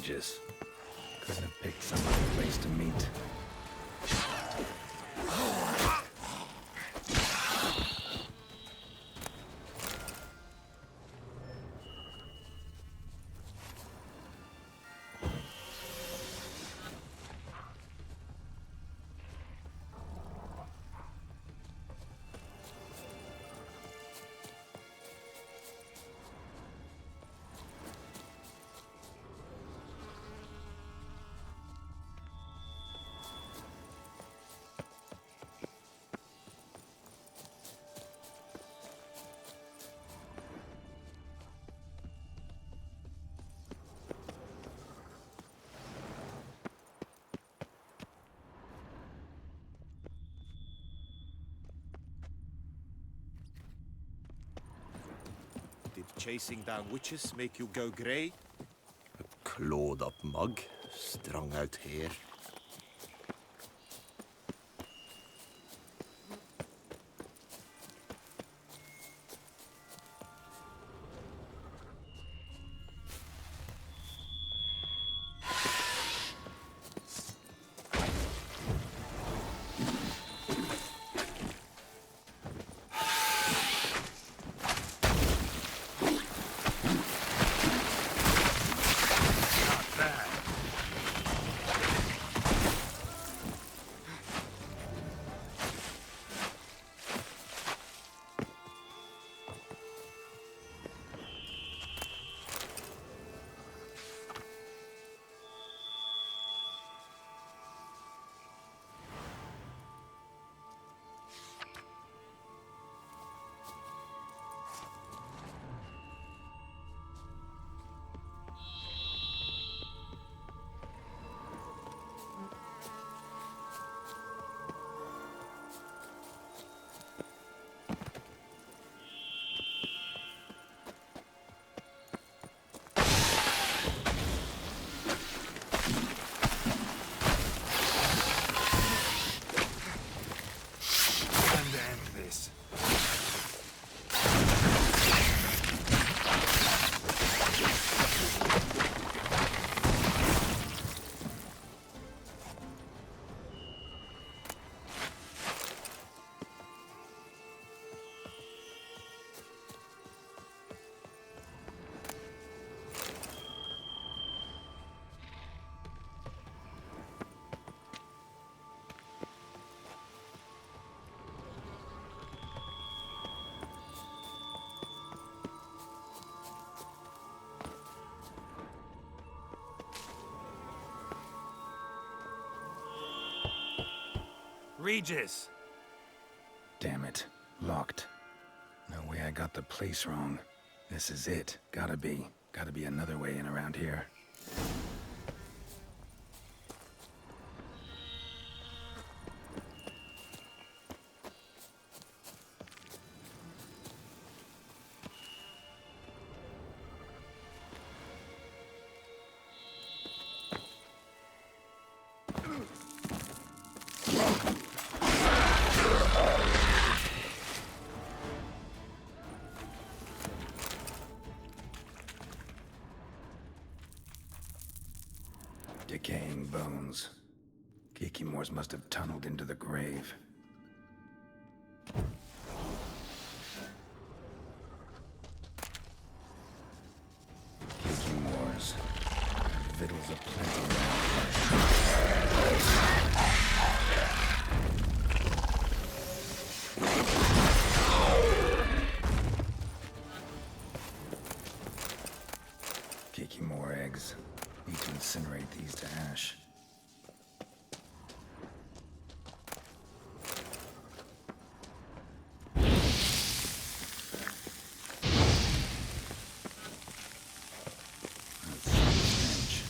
Regis. Couldn't have picked some other place to meet. Did chasing down witches make you go grey? A clawed up mug, strung out hair. Regis! Damn it. Locked. No way I got the place wrong. This is it. Gotta be. Gotta be another way in around here. Decaying bones. Kikimores must have tunneled into the grave. Kikimores. Victuals aplenty Kikimore eggs. Need to incinerate these to ash. That's so strange.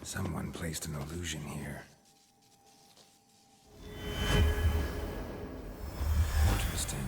Someone placed an illusion here. Interesting.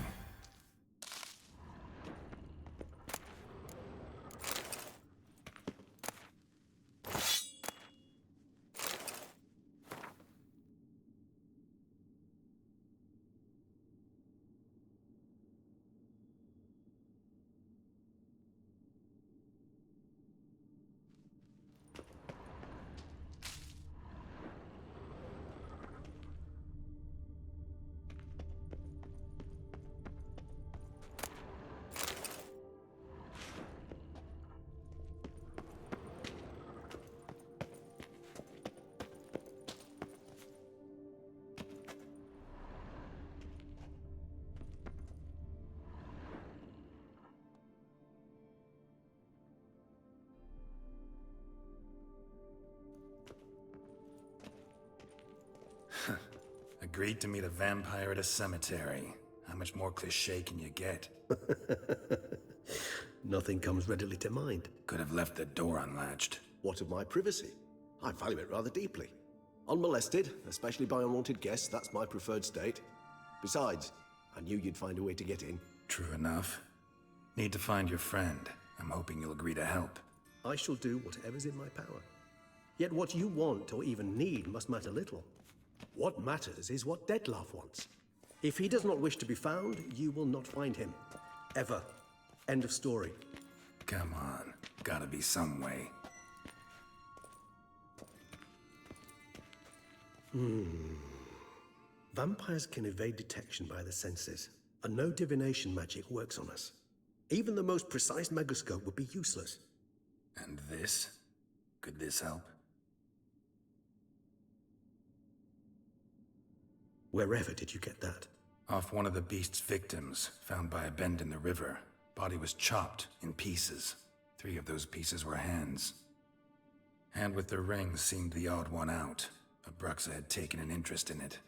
Agreed to meet a vampire at a cemetery. How much more cliché can you get? Nothing comes readily to mind. Could have left the door unlatched. What of my privacy? I value it rather deeply. Unmolested, especially by unwanted guests, that's my preferred state. Besides, I knew you'd find a way to get in. True enough. Need to find your friend. I'm hoping you'll agree to help. I shall do whatever's in my power. Yet what you want or even need must matter little. What matters is what Dettlaff wants. If he does not wish to be found, you will not find him. Ever. End of story. Come on. Gotta be some way. Vampires can evade detection by the senses, and no divination magic works on us. Even the most precise megascope would be useless. And this? Could this help? Wherever did you get that? Off one of the beast's victims, found by a bend in the river. Body was chopped in pieces. 3 of those pieces were hands. Hand with the ring seemed the odd one out. Abruxa had taken an interest in it.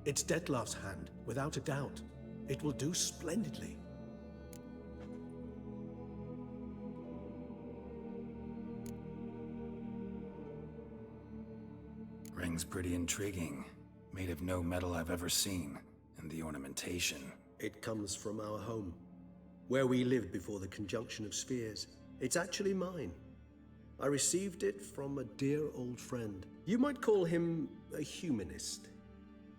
It's Dettlaff's hand, without a doubt. It will do splendidly. Ring's pretty intriguing. Made of no metal I've ever seen. And the ornamentation. It comes from our home, where we lived before the conjunction of spheres. It's actually mine. I received it from a dear old friend. You might call him a humanist.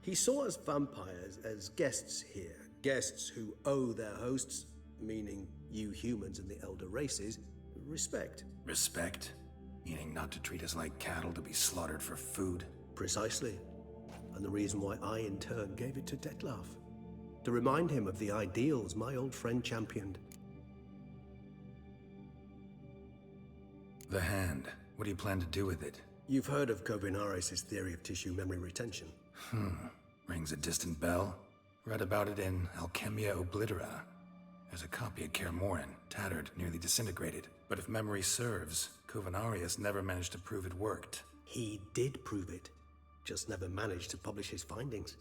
He saw us vampires as guests here, guests who owe their hosts, meaning you humans and the elder races, respect. Respect? Meaning not to treat us like cattle to be slaughtered for food? Precisely. And the reason why I, in turn, gave it to Dettlaff. To remind him of the ideals my old friend championed. The hand. What do you plan to do with it? You've heard of Kovinaris' theory of tissue memory retention. Rings a distant bell. Read about it in Alchemia Oblitera. There's a copy at Kaer Morhen, tattered, nearly disintegrated. But if memory serves, Kovinaris never managed to prove it worked. He did prove it, just never managed to publish his findings.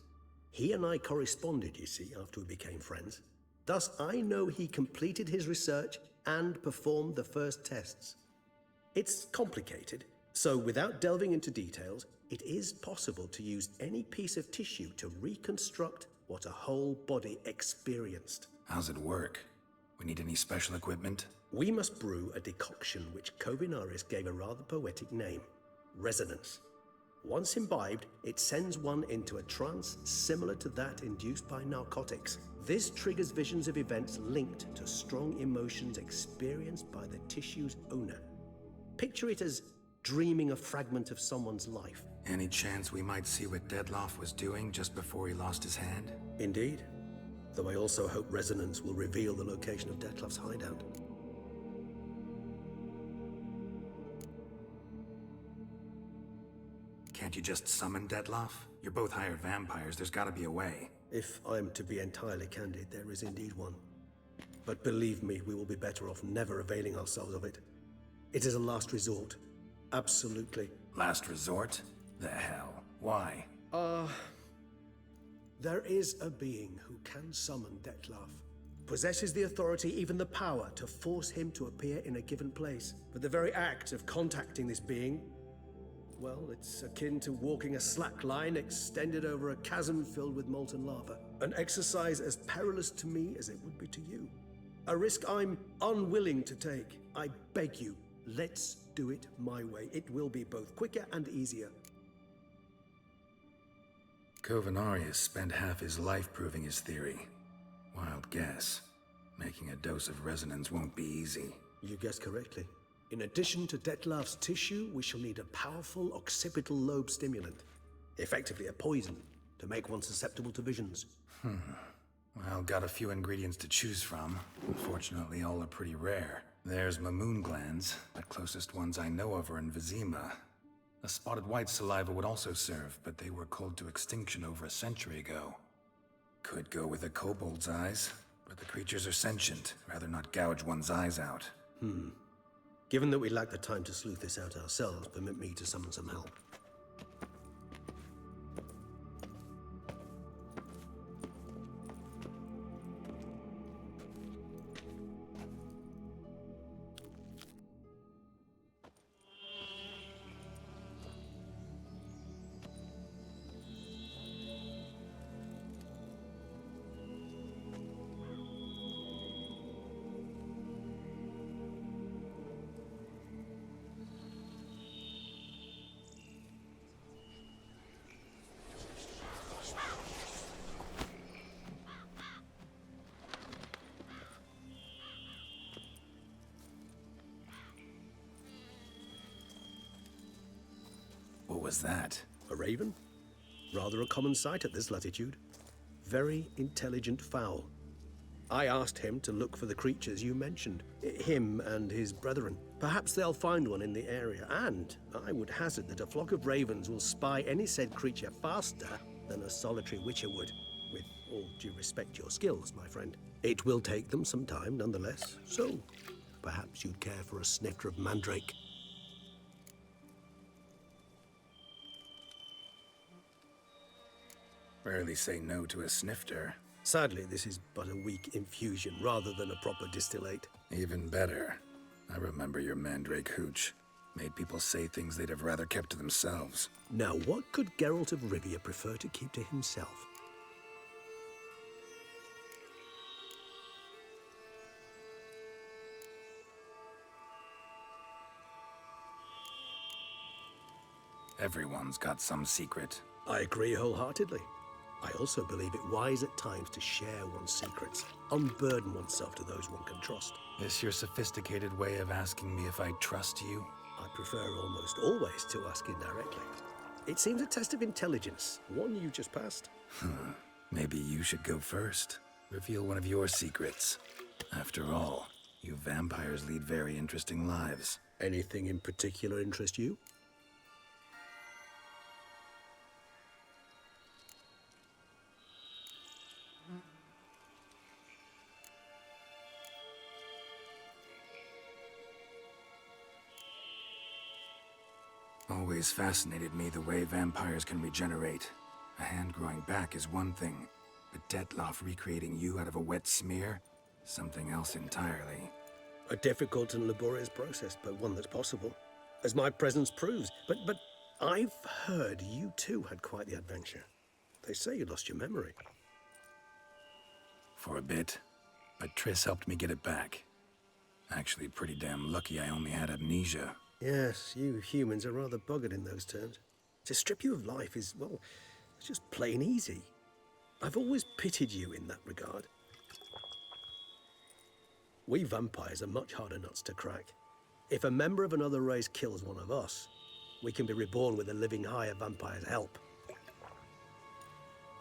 He and I corresponded, you see, after we became friends. Thus, I know he completed his research and performed the first tests. It's complicated, so without delving into details, it is possible to use any piece of tissue to reconstruct what a whole body experienced. How's it work? We need any special equipment? We must brew a decoction which Kovinaris gave a rather poetic name, resonance. Once imbibed, it sends one into a trance similar to that induced by narcotics. This triggers visions of events linked to strong emotions experienced by the tissue's owner. Picture it as dreaming a fragment of someone's life. Any chance we might see what Dettlaff was doing just before he lost his hand? Indeed. Though I also hope resonance will reveal the location of Dettlaff's hideout. Can't you just summon Dettlaff? You're both hired vampires, there's gotta be a way. If I'm to be entirely candid, there is indeed one. But believe me, we will be better off never availing ourselves of it. It is a last resort. Absolutely. Last resort? The hell? Why? There is a being who can summon Dettlaff. Possesses the authority, even the power, to force him to appear in a given place. But the very act of contacting this being, well, it's akin to walking a slack line extended over a chasm filled with molten lava. An exercise as perilous to me as it would be to you. A risk I'm unwilling to take. I beg you, let's do it my way. It will be both quicker and easier. Covenarius spent half his life proving his theory. Wild guess. Making a dose of resonance won't be easy. You guessed correctly. In addition to Dettlaff's tissue, we shall need a powerful occipital lobe stimulant. Effectively a poison, to make one susceptible to visions. Well, got a few ingredients to choose from. Unfortunately, all are pretty rare. There's Mamoon glands, but closest ones I know of are in Vizima. A spotted white saliva would also serve, but they were culled to extinction over a century ago. Could go with a kobold's eyes, but the creatures are sentient. Rather not gouge one's eyes out. Given that we lack the time to sleuth this out ourselves, permit me to summon some help. What was that? A raven? Rather a common sight at this latitude. Very intelligent fowl. I asked him to look for the creatures you mentioned. Him and his brethren. Perhaps they'll find one in the area, and I would hazard that a flock of ravens will spy any said creature faster than a solitary witcher would. With all due respect to your skills, my friend. It will take them some time, nonetheless. So, perhaps you'd care for a snifter of mandrake. Rarely say no to a snifter. Sadly, this is but a weak infusion rather than a proper distillate. Even better. I remember your mandrake hooch. Made people say things they'd have rather kept to themselves. Now, what could Geralt of Rivia prefer to keep to himself? Everyone's got some secret. I agree wholeheartedly. I also believe it wise at times to share one's secrets, unburden oneself to those one can trust. This your sophisticated way of asking me if I trust you? I prefer almost always to ask indirectly. It seems a test of intelligence, one you just passed. Maybe you should go first. Reveal one of your secrets. After all, you vampires lead very interesting lives. Anything in particular interest you? Always fascinated me the way vampires can regenerate. A hand growing back is one thing, but Dettlaff recreating you out of a wet smear? Something else entirely. A difficult and laborious process, but one that's possible, as my presence proves. But I've heard you too had quite the adventure. They say you lost your memory. For a bit, but Triss helped me get it back. Actually, pretty damn lucky I only had amnesia. Yes, you humans are rather buggered in those terms. To strip you of life is, well, it's just plain easy. I've always pitied you in that regard. We vampires are much harder nuts to crack. If a member of another race kills one of us, we can be reborn with a living higher vampire's help.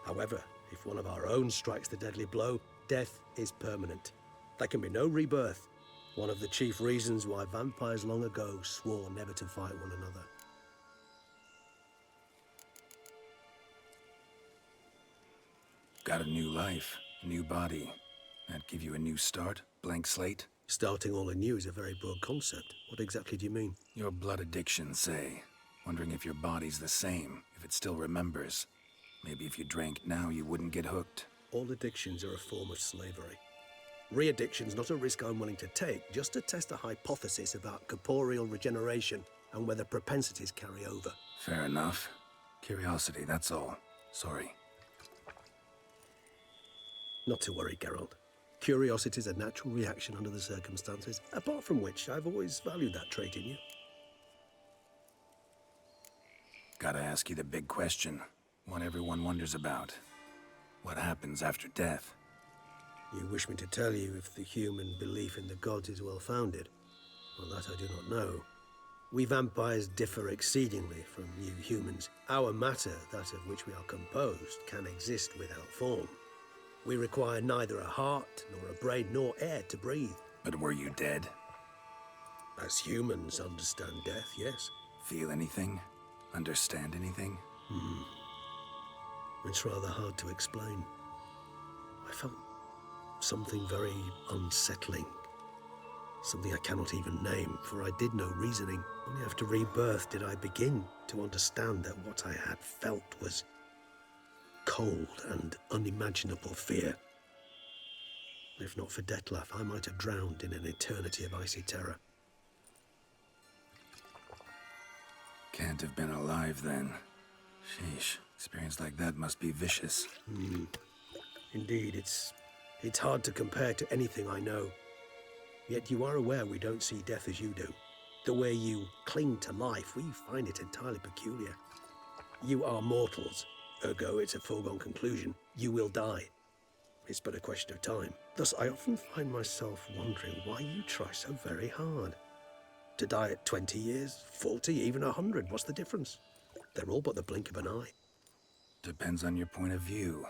However, if one of our own strikes the deadly blow, death is permanent. There can be no rebirth. One of the chief reasons why vampires long ago swore never to fight one another. got a new life, a new body. That give you a new start? Blank slate? Starting all anew is a very broad concept. What exactly do you mean? Your blood addiction, say. Wondering if your body's the same, if it still remembers. Maybe if you drank now, you wouldn't get hooked. All addictions are a form of slavery. Re-addiction's not a risk I'm willing to take, just to test a hypothesis about corporeal regeneration and whether propensities carry over. Fair enough. Curiosity, that's all. Sorry. Not to worry, Geralt. Curiosity's a natural reaction under the circumstances, apart from which I've always valued that trait in you. Gotta ask you the big question. One everyone wonders about. What happens after death? You wish me to tell you if the human belief in the gods is well-founded? Well, that I do not know. We vampires differ exceedingly from you humans. Our matter, that of which we are composed, can exist without form. We require neither a heart, nor a brain, nor air to breathe. But were you dead? As humans understand death, yes. Feel anything? Understand anything? It's rather hard to explain. I felt something very unsettling. Something I cannot even name, for I did no reasoning. Only after rebirth did I begin to understand that what I had felt was cold and unimaginable fear. If not for Detlef, I might have drowned in an eternity of icy terror. Can't have been alive then. Sheesh, experience like that must be vicious. Indeed, it's hard to compare to anything I know. Yet you are aware we don't see death as you do. The way you cling to life, we find it entirely peculiar. You are mortals, ergo it's a foregone conclusion. You will die. It's but a question of time. Thus, I often find myself wondering why you try so very hard. To die at 20 years, 40, even 100, what's the difference? They're all but the blink of an eye. Depends on your point of view.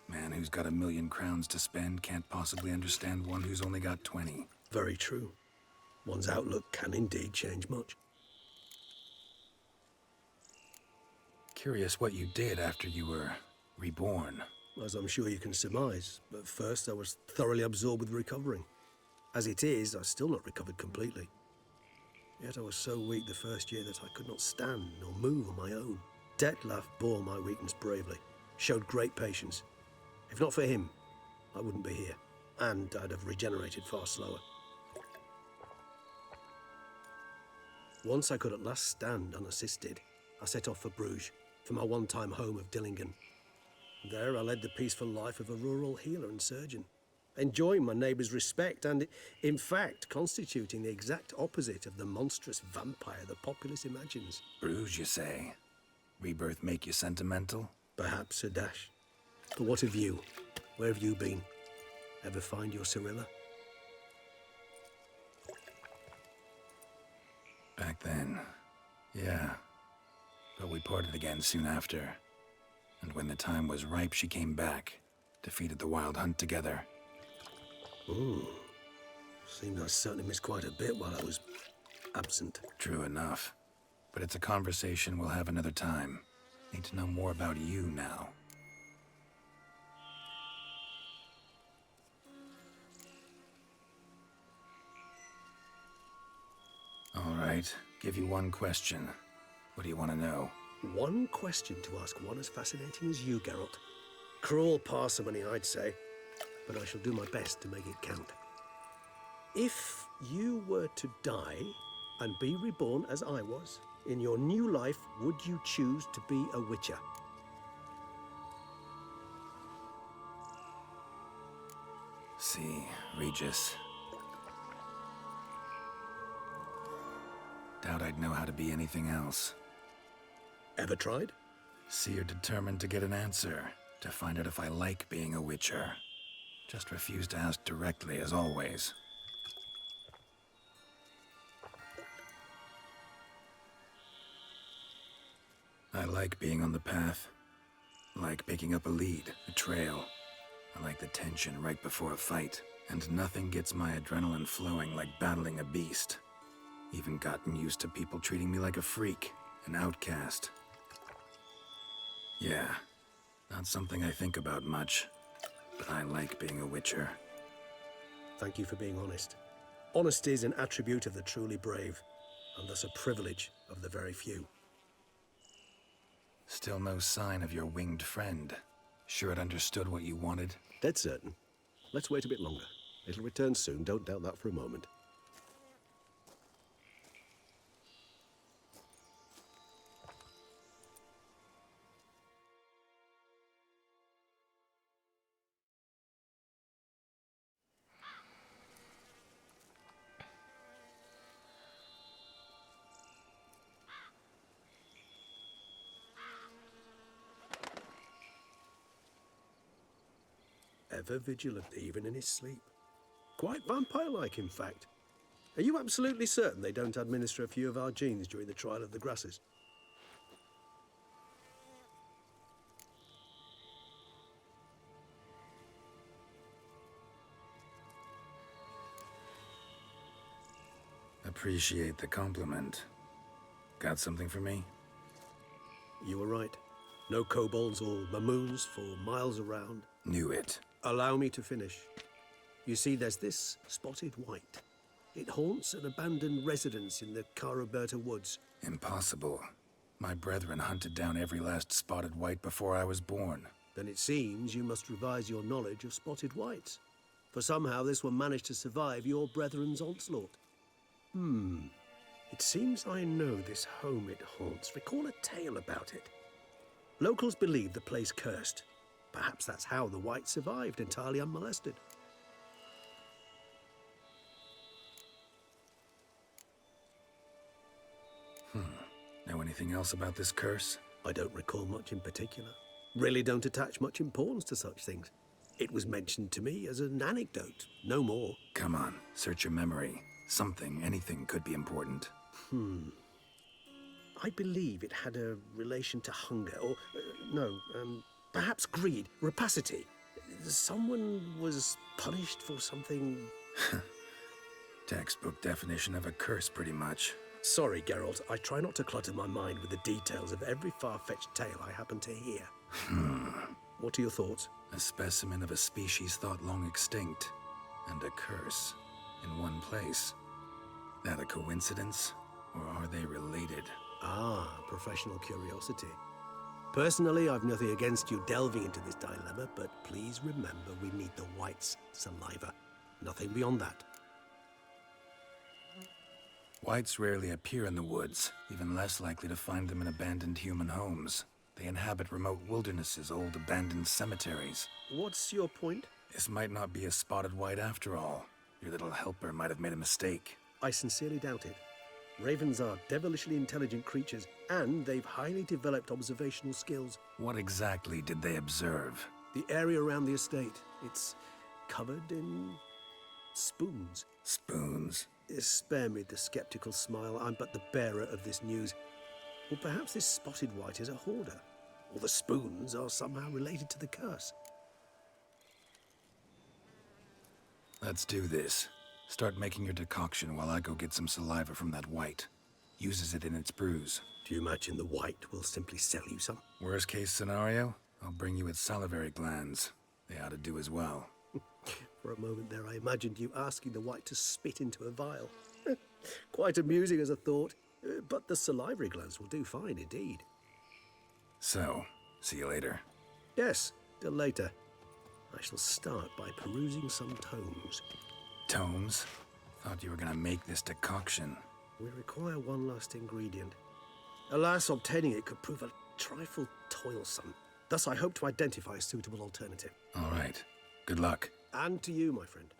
Man who's got 1,000,000 crowns to spend can't possibly understand one who's only got 20. Very true. One's outlook can indeed change much. Curious what you did after you were reborn. As I'm sure you can surmise, at first I was thoroughly absorbed with recovering. As it is, I've still not recovered completely. Yet I was so weak the first year that I could not stand nor move on my own. Detlef bore my weakness bravely, showed great patience. If not for him, I wouldn't be here, and I'd have regenerated far slower. Once I could at last stand unassisted, I set off for Bruges, for my one-time home of Dillingen. There I led the peaceful life of a rural healer and surgeon, enjoying my neighbours' respect and, in fact, constituting the exact opposite of the monstrous vampire the populace imagines. Bruges, you say? Rebirth make you sentimental? Perhaps a dash. But what of you? Where have you been? Ever find your Cyrilla? Back then, yeah. But we parted again soon after. And when the time was ripe, she came back. Defeated the wild hunt together. Seemed I certainly missed quite a bit while I was absent. True enough. But it's a conversation we'll have another time. Need to know more about you now. All right, give you one question. What do you want to know? One question to ask one as fascinating as you, Geralt. Cruel parsimony, I'd say, but I shall do my best to make it count. If you were to die and be reborn as I was, in your new life, would you choose to be a witcher? See, Regis. Doubt I'd know how to be anything else. Ever tried? See, you're determined to get an answer, to find out if I like being a witcher. Just refuse to ask directly, as always. I like being on the path. Like picking up a lead, a trail. I like the tension right before a fight. And nothing gets my adrenaline flowing like battling a beast. Even gotten used to people treating me like a freak, an outcast. Yeah, not something I think about much. but I like being a witcher. Thank you for being honest. Honesty is an attribute of the truly brave, and thus a privilege of the very few. Still no sign of your winged friend. Sure it understood what you wanted? Dead certain. Let's wait a bit longer. It'll return soon, don't doubt that for a moment. Ever vigilant, even in his sleep. Quite vampire-like, in fact. Are you absolutely certain they don't administer a few of our genes during the trial of the grasses? Appreciate the compliment. Got something for me? You were right. No kobolds or mamoons for miles around. Knew it. Allow me to finish. You see, there's this spotted white. It haunts an abandoned residence in the Caraberta woods. Impossible. My brethren hunted down every last spotted white before I was born. Then it seems you must revise your knowledge of spotted whites. For somehow this one managed to survive your brethren's onslaught. It seems I know this home it haunts. Recall a tale about it. Locals believe the place cursed. Perhaps that's how the white survived entirely unmolested. Know anything else about this curse? I don't recall much in particular. Really don't attach much importance to such things. It was mentioned to me as an anecdote, no more. Come on, search your memory. Something, anything could be important. I believe it had a relation to hunger, or perhaps greed, rapacity. Someone was punished for something. Textbook definition of a curse, pretty much. Sorry, Geralt, I try not to clutter my mind with the details of every far-fetched tale I happen to hear. What are your thoughts? A specimen of a species thought long extinct, and a curse in one place. That a coincidence, or are they related? Ah, professional curiosity. Personally, I've nothing against you delving into this dilemma, but please remember we need the white's saliva. Nothing beyond that. Whites rarely appear in the woods, even less likely to find them in abandoned human homes. They inhabit remote wildernesses, old abandoned cemeteries. What's your point? This might not be a spotted white after all. Your little helper might have made a mistake. I sincerely doubt it. Ravens are devilishly intelligent creatures, and they've highly developed observational skills. What exactly did they observe? The area around the estate, it's covered in spoons. Spoons? Spare me the skeptical smile. I'm but the bearer of this news. Or perhaps this spotted white is a hoarder. Or the spoons are somehow related to the curse. Let's do this. Start making your decoction while I go get some saliva from that white. Uses it in its brews. Do you imagine the white will simply sell you some? Worst case scenario, I'll bring you its salivary glands. They ought to do as well. For a moment there, I imagined you asking the white to spit into a vial. Quite amusing as a thought, but the salivary glands will do fine indeed. So, see you later. Yes, till later. I shall start by perusing some tomes. Tomes? Thought you were gonna make this decoction. We require one last ingredient. Alas, obtaining it could prove a trifle toilsome. Thus, I hope to identify a suitable alternative. All right. Good luck. And to you, my friend.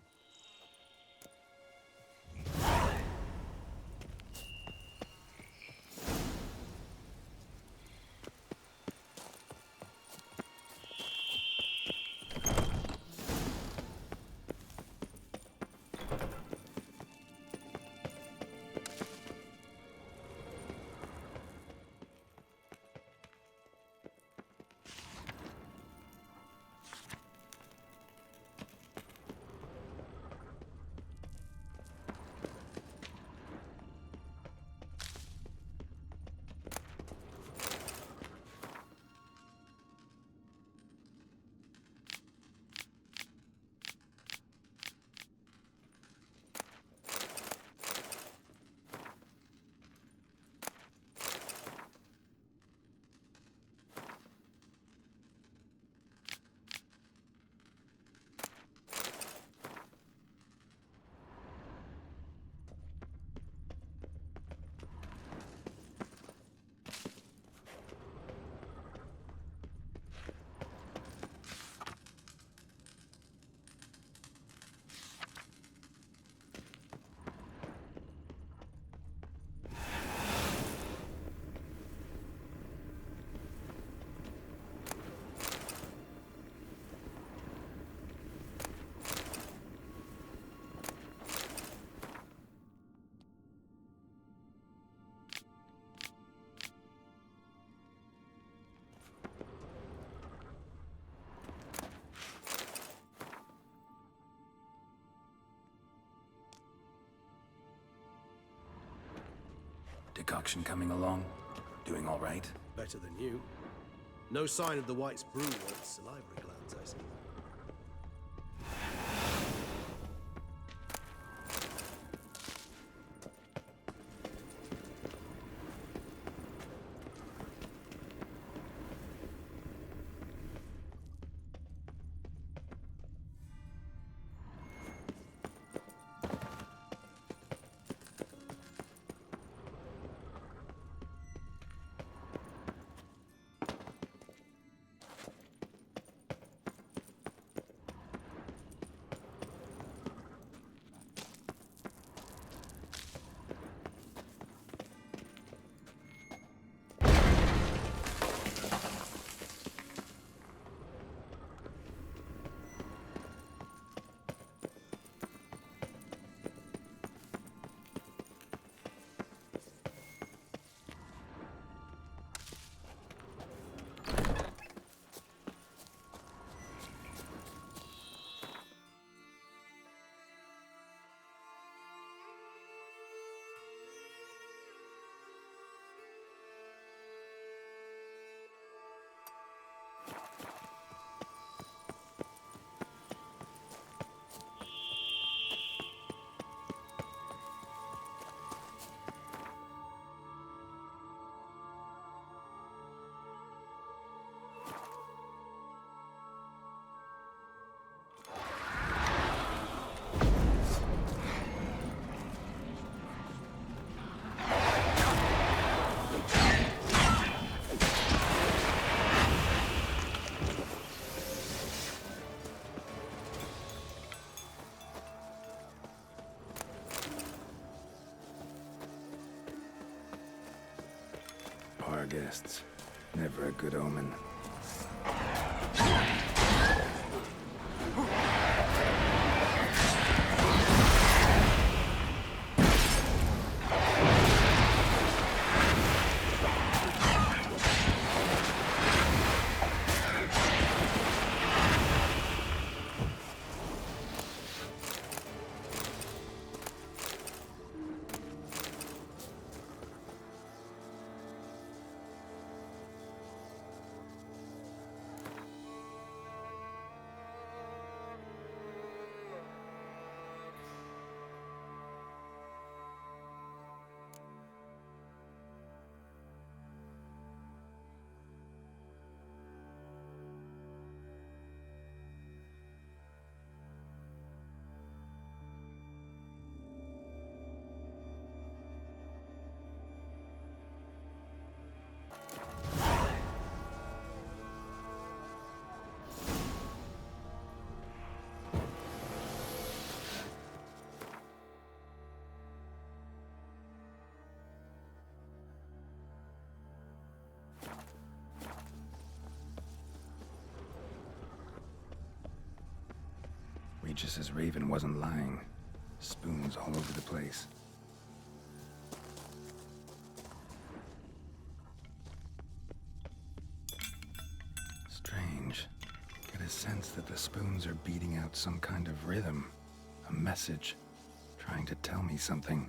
concoction coming along? Doing all right? Better than you. No sign of the White's brew or its salivary glands, I see. Our guests. Never a good omen. Regis's raven wasn't lying. Spoons all over the place. Strange. Get a sense that the spoons are beating out some kind of rhythm. A message. Trying to tell me something.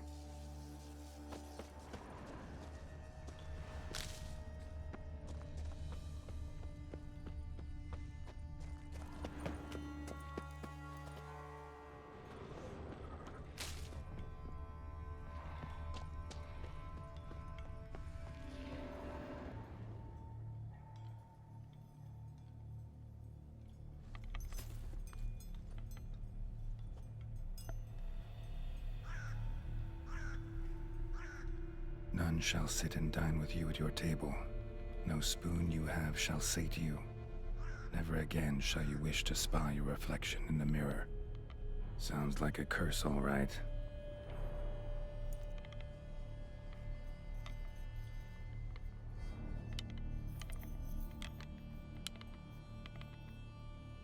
None shall sit and dine with you at your table. No spoon you have shall say to you. Never again shall you wish to spy your reflection in the mirror. Sounds like a curse, all right.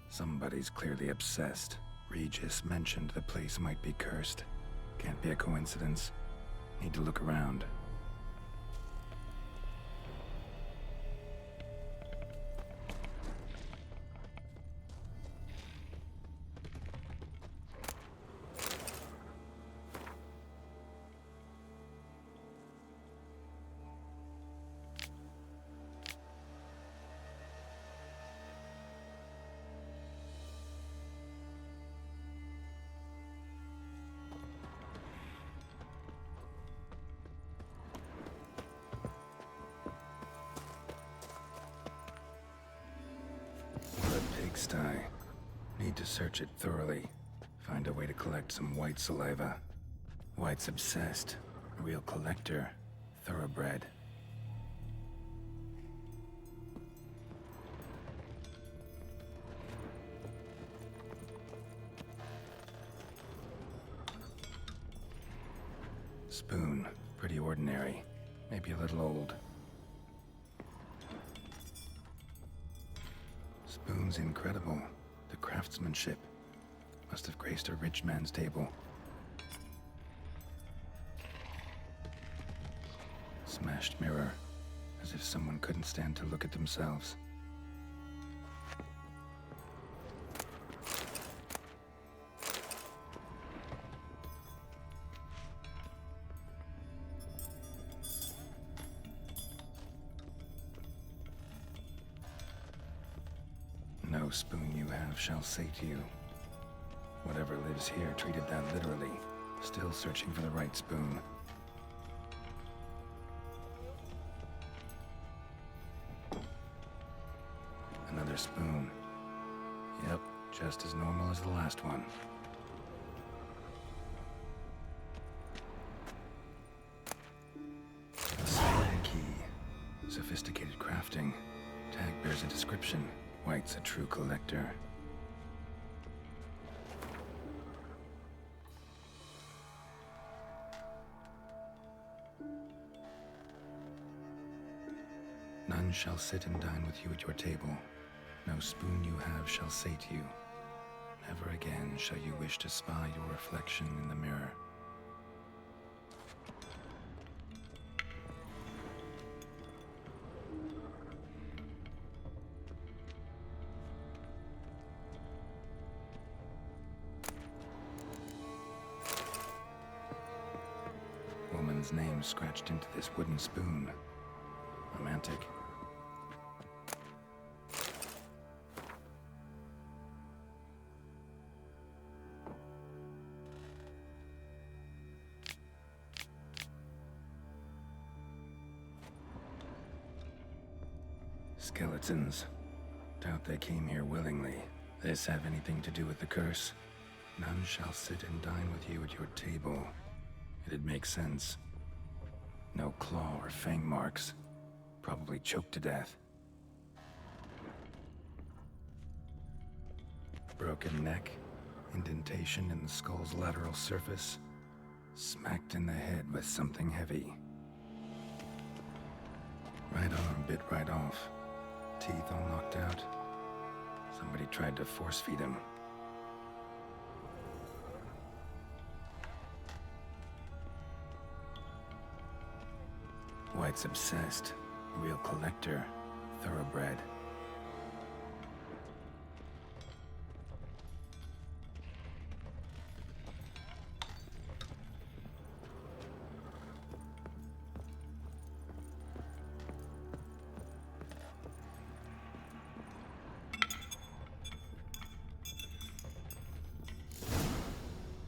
Somebody's clearly obsessed. Regis mentioned the place might be cursed. Can't be a coincidence. Need to look around. waste eye. Need to search it thoroughly. Find a way to collect some white saliva. White's obsessed. Real collector. Thoroughbred. Spoon. Pretty ordinary. Maybe a little old. Spoon's incredible. The craftsmanship. Must have graced a rich man's table. Smashed mirror. As if someone couldn't stand to look at themselves. No spoon you have shall sate you. Whatever lives here treated that literally. Still searching for the right spoon. Another spoon. Yep, just as normal as the last one. A small key. Sophisticated crafting. Tag bears a description. White's a true collector. None shall sit and dine with you at your table. No spoon you have shall sate you. Never again shall you wish to spy your reflection in the mirror. Woman's name scratched into this wooden spoon. Romantic. Skeletons. Doubt they came here willingly. This have anything to do with the curse? None shall sit and dine with you at your table. It'd make sense. No claw or fang marks. Probably choked to death. Broken neck. Indentation in the skull's lateral surface. Smacked in the head with something heavy. Right arm bit right off. Teeth all knocked out. Somebody tried to force feed him. White's obsessed. Real collector. Thoroughbred.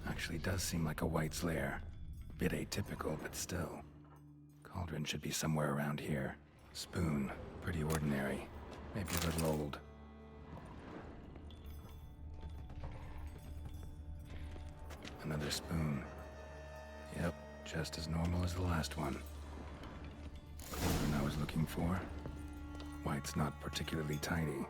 Actually does seem like a White's lair. Bit atypical, but still. Cauldron should be somewhere around here. Spoon, pretty ordinary. Maybe a little old. Another spoon. Yep, just as normal as the last one. Cauldron I was looking for. White's not particularly tidy.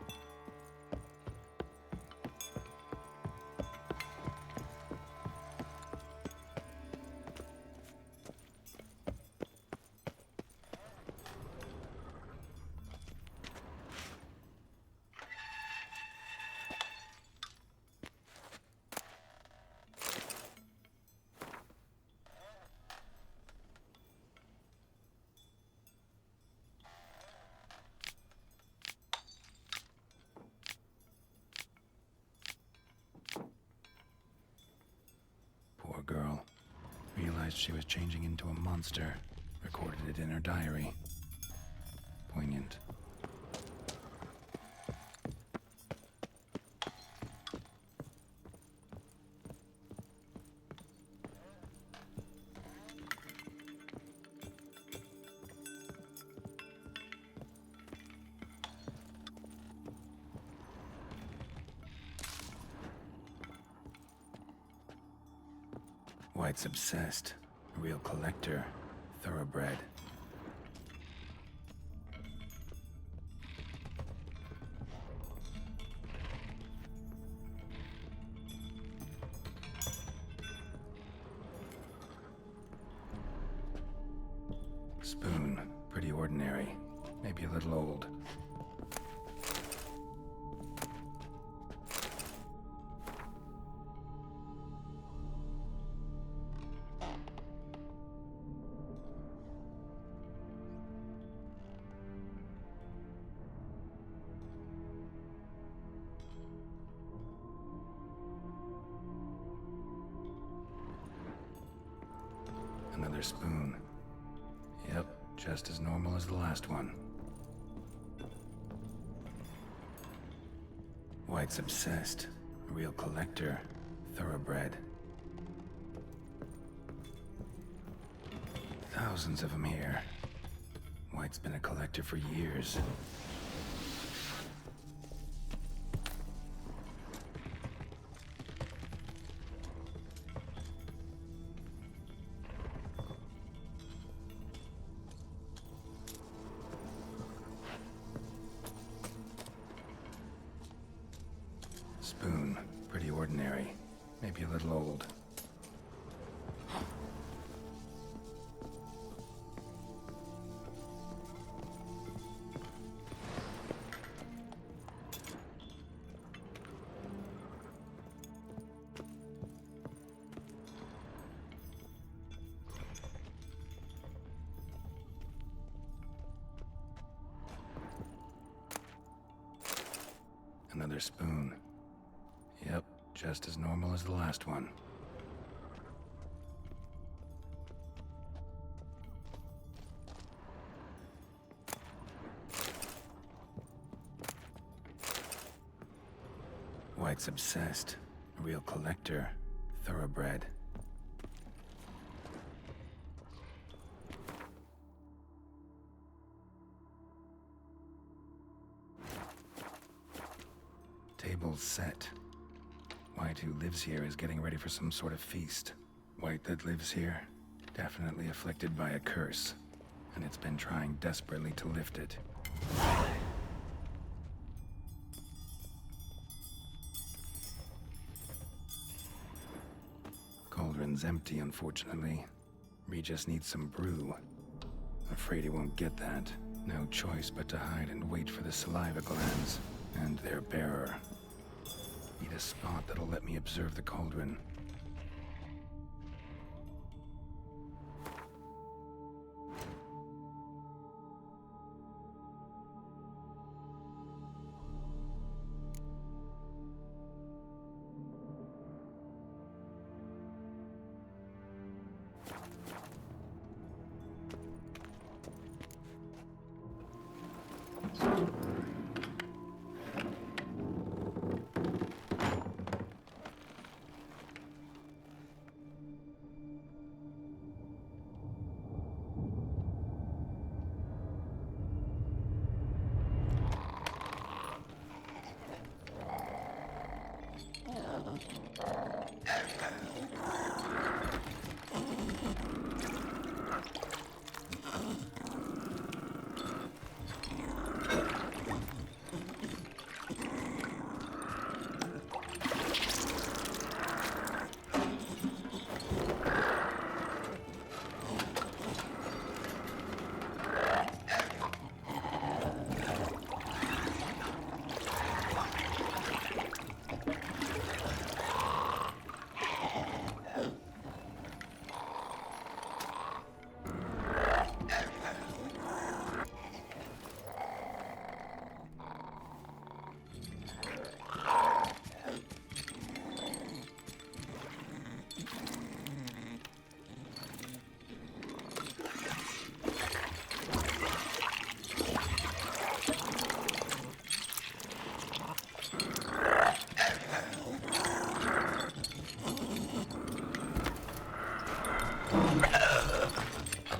Poor girl. Realized she was changing into a monster. Recorded it in her diary. Poignant. White's obsessed. A real collector. Thoroughbred. Spoon. Pretty ordinary. Maybe a little old. Another spoon. Yep, just as normal as the last one. White's obsessed. A real collector. Thoroughbred. Thousands of them here. White's been a collector for years. Spoon. Pretty ordinary. Maybe a little old. Another spoon. Yep, just as normal as the last one. White's obsessed. A real collector. Thoroughbred. Table's set. White, who lives here, is getting ready for some sort of feast. White that lives here, definitely afflicted by a curse, and it's been trying desperately to lift it. Cauldron's empty, unfortunately. Regis needs some brew. Afraid he won't get that. No choice but to hide and wait for the saliva glands and their bearer. Need a spot that'll let me observe the cauldron.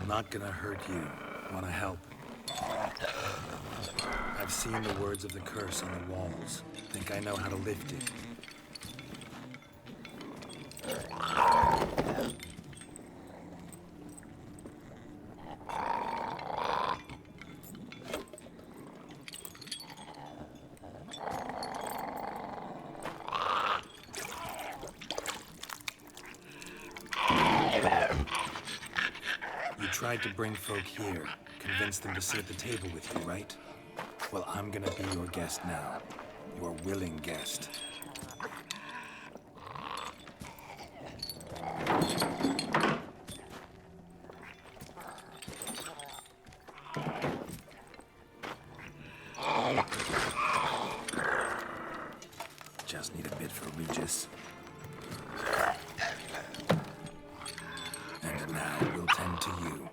Not gonna hurt you. Wanna help? I've seen the words of the curse on the walls. Think I know how to lift it. tried to bring folk here, convince them to sit at the table with you, right? Well, I'm gonna be your guest now. Your willing guest. Just need a bit for Regis. And now we'll tend to you.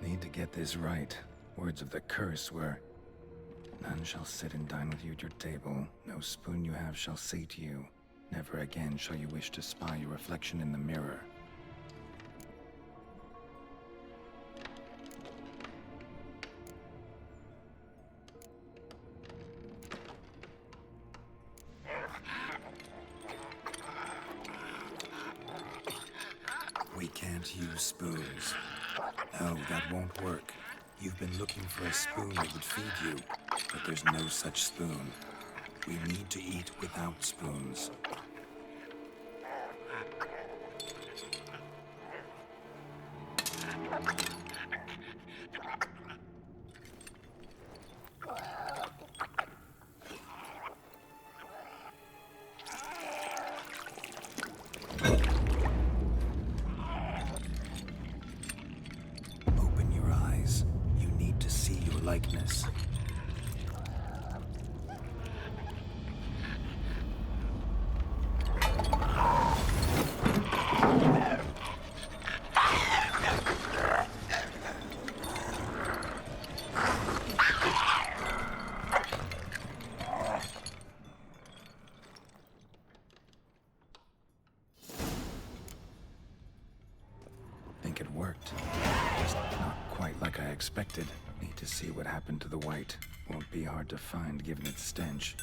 Need to get this right. Words of the curse were, "None shall sit and dine with you at your table. No spoon you have shall sate you. Never again shall you wish to spy your reflection in the mirror." We can't use spoons. No, that won't work. You've been looking for a spoon that would feed you, but there's no such spoon. We need to eat without spoons. Open your eyes. You need to see your likeness. Think it worked. Just not quite like I expected. Need to see what happened to the white. Won't be hard to find given its stench.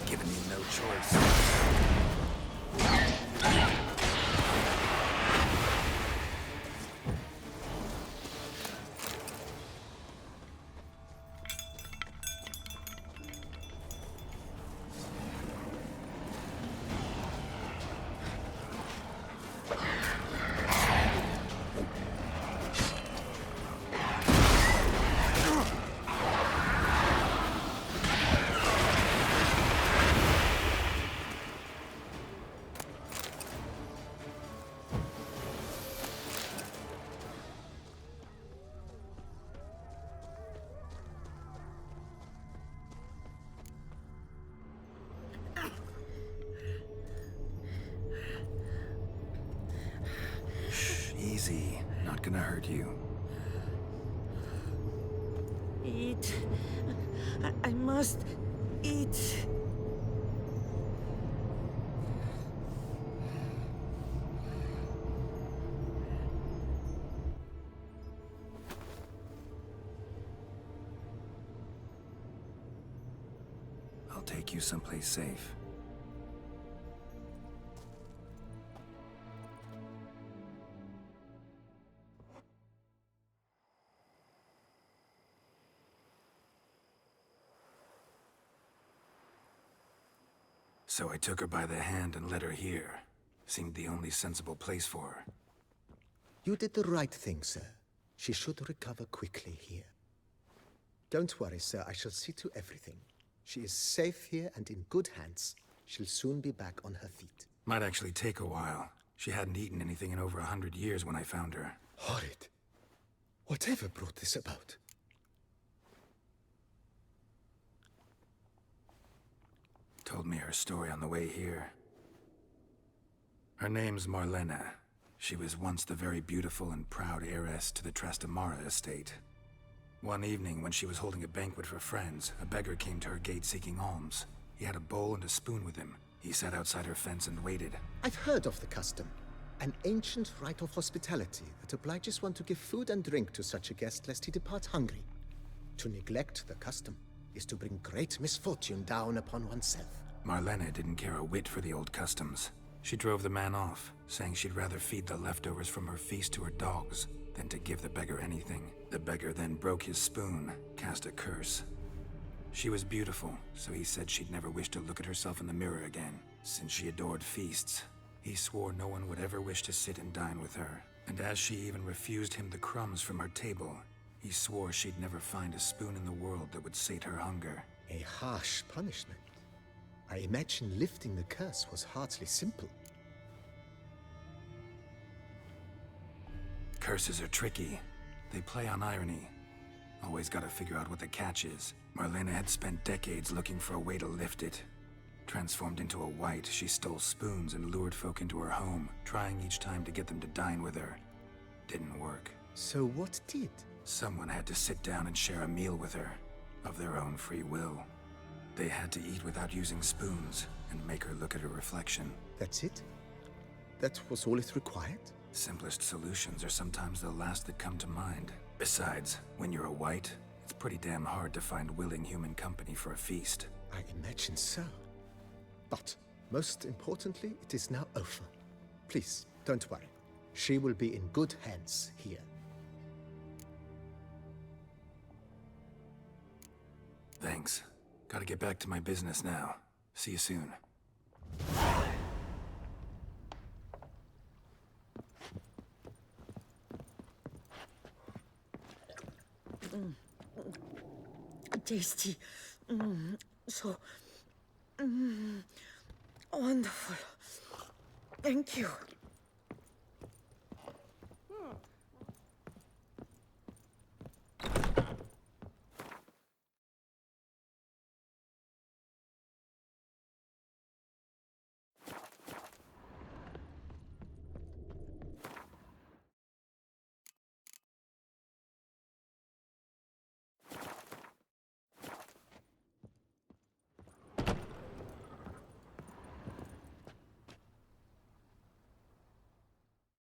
Giving you no choice. Easy. Not gonna hurt you. Eat. I must eat. I'll take you someplace safe. So I took her by the hand and led her here. Seemed the only sensible place for her. You did the right thing, sir. She should recover quickly here. Don't worry, sir. I shall see to everything. She is safe here and in good hands. She'll soon be back on her feet. Might actually take a while. She hadn't eaten anything in over 100 years when I found her. Horrid. Whatever brought this about? Told me her story on the way here. Her name's Marlena. She was once the very beautiful and proud heiress to the Trastamara estate. One evening, when she was holding a banquet for friends, a beggar came to her gate seeking alms. He had a bowl and a spoon with him. He sat outside her fence and waited. I've heard of the custom. An ancient rite of hospitality that obliges one to give food and drink to such a guest lest he depart hungry. To neglect the custom is to bring great misfortune down upon oneself. Marlene didn't care a whit for the old customs. She drove the man off, saying she'd rather feed the leftovers from her feast to her dogs than to give the beggar anything. The beggar then broke his spoon, cast a curse. She was beautiful, so he said she'd never wish to look at herself in the mirror again. Since she adored feasts, he swore no one would ever wish to sit and dine with her. And as she even refused him the crumbs from her table, he swore she'd never find a spoon in the world that would sate her hunger. A harsh punishment. I imagine lifting the curse was hardly simple. Curses are tricky. They play on irony. Always gotta figure out what the catch is. Marlene had spent decades looking for a way to lift it. Transformed into a wight, she stole spoons and lured folk into her home, trying each time to get them to dine with her. Didn't work. So what did? Someone had to sit down and share a meal with her, of their own free will. They had to eat without using spoons, and make her look at her reflection. That's it? That was all it required? Simplest solutions are sometimes the last that come to mind. Besides, when you're a wight, it's pretty damn hard to find willing human company for a feast. I imagine so. But, most importantly, it is now over. Please, don't worry. She will be in good hands here. Thanks. Gotta get back to my business now. See you soon. Tasty. So wonderful. Thank you.